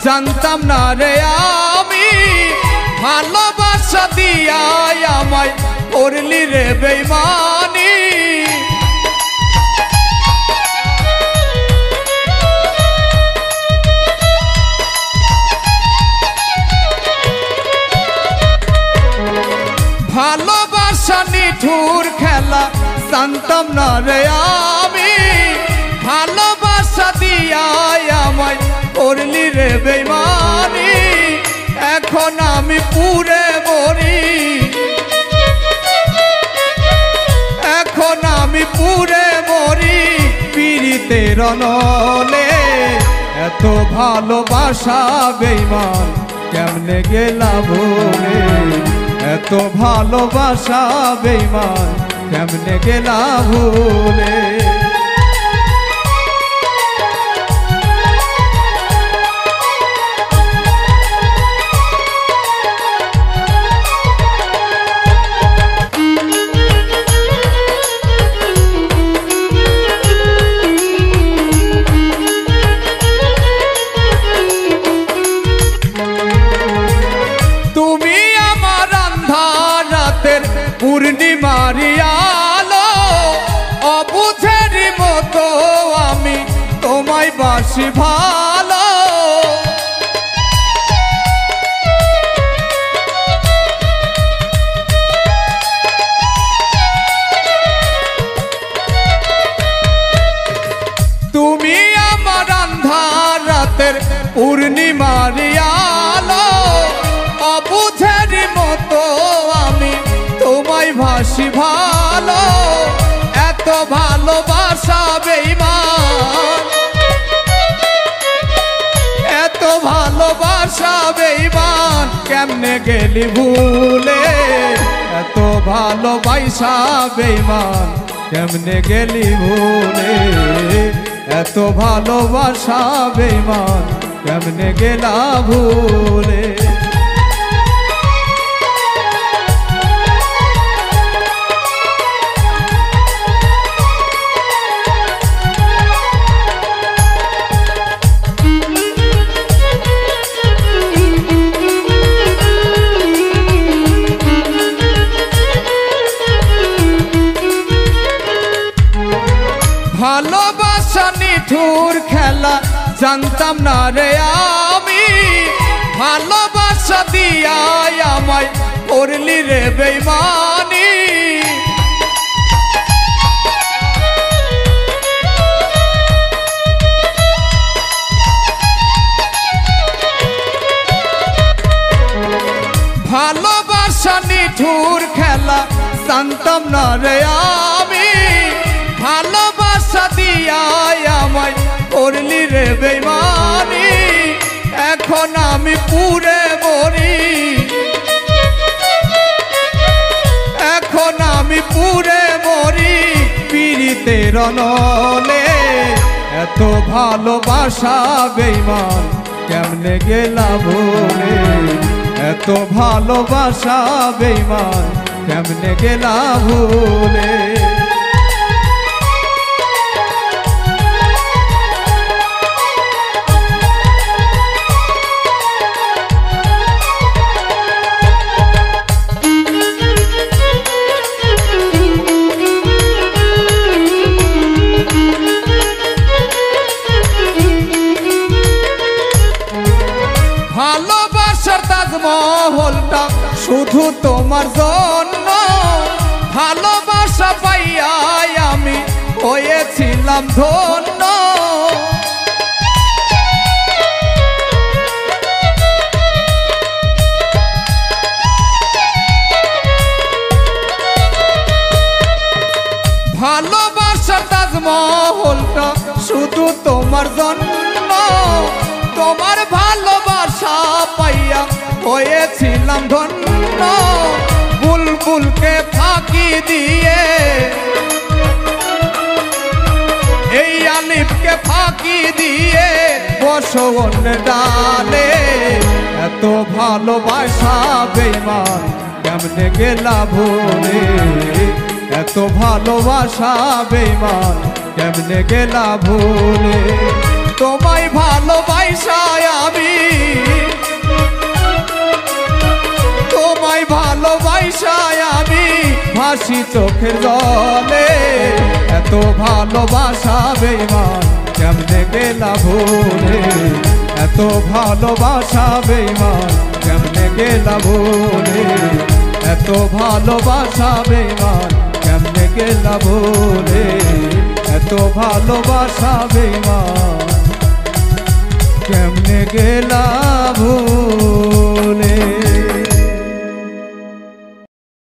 জানতাম না রে আমি ভালোবাসা দিয়া আমায় করলি রে বেঈমানি। ভালোবাসা নিঠুর খেলা জানতাম না রে আমি ভালোবাসা দিয়া আমায় করলি রে বেঈমানি। এখন আমি পুরে মরি, এখন আমি পুরে মরি পীড়িতের নলে। এত ভালোবাসা বেঈমান কেমনে গেলা ভুলে, এত ভালোবাসা বেঈমান কেমনে গেলা ভুলে। পূর্ণিমার আলো অবুঝের মতো আমি তোমায় বাসি ভালো। তুমি আমার আন্ধার রাতের পূর্ণিমার আলো অবুঝের মতো আমি তোমায় ভাসি ভালো। এত ভালোবাসা বেঈমান, এত ভালোবাসা বেঈমান কেমনে গেলি ভুলে, এত ভালোবাসা বেঈমান কেমনে গেলি ভুলে, এত ভালোবাসা বেঈমান কেমনে গেলা ভুলে। ভালোবাসা নিঠুর খেলা জানতাম না রে আমি ভালোবাসা দিয়া আমায় করলি রে বেঈমানি। ভালোবাসা নিঠুর খেলা জানতাম না রে আমি ভালোবাসা দিয়া আমায় করলি রে বেঈমানি। এখন আমি পুরে মরি, এখন আমি পুরে মরি পীড়িতের নলে। এত ভালোবাসা বেঈমান কেমনে গেলা ভুলে, এত ভালোবাসা বেঈমান কেমনে গেলা ভুলে। ভালোবাসার তাজমহলটা শুধু তোমার জন্য, ভালোবাসা পাইয়া আমি হয়েছিলাম ধন্য। ভালোবাসার তাজমহলটা শুধু তোমার জন্য, তোমার ভালোবাসা পাইয়া হয়েছিলাম ধন্য। বুলবুলকে ফাঁকি দিয়ে এই আলিফকে ফাঁকি দিয়ে বসো অন্য ডালে। এত ভালোবাসা বেঈমান কেমনে গেলা ভুলে, এত ভালোবাসা বেঈমান কেমনে গেলা ভুলে। তোমায় ভালোবাসায় আমি চোখের জলে, এত ভালোবাসা বেঈমান কেমনে গেলা ভুলে, এত ভালোবাসা বেঈমান কেমনে গেলা ভুলে, এত ভালোবাসা বেঈমান কেমনে গেলা ভুলে, এত ভালোবাসা বেঈমান কেমনে গেলা ভুলে।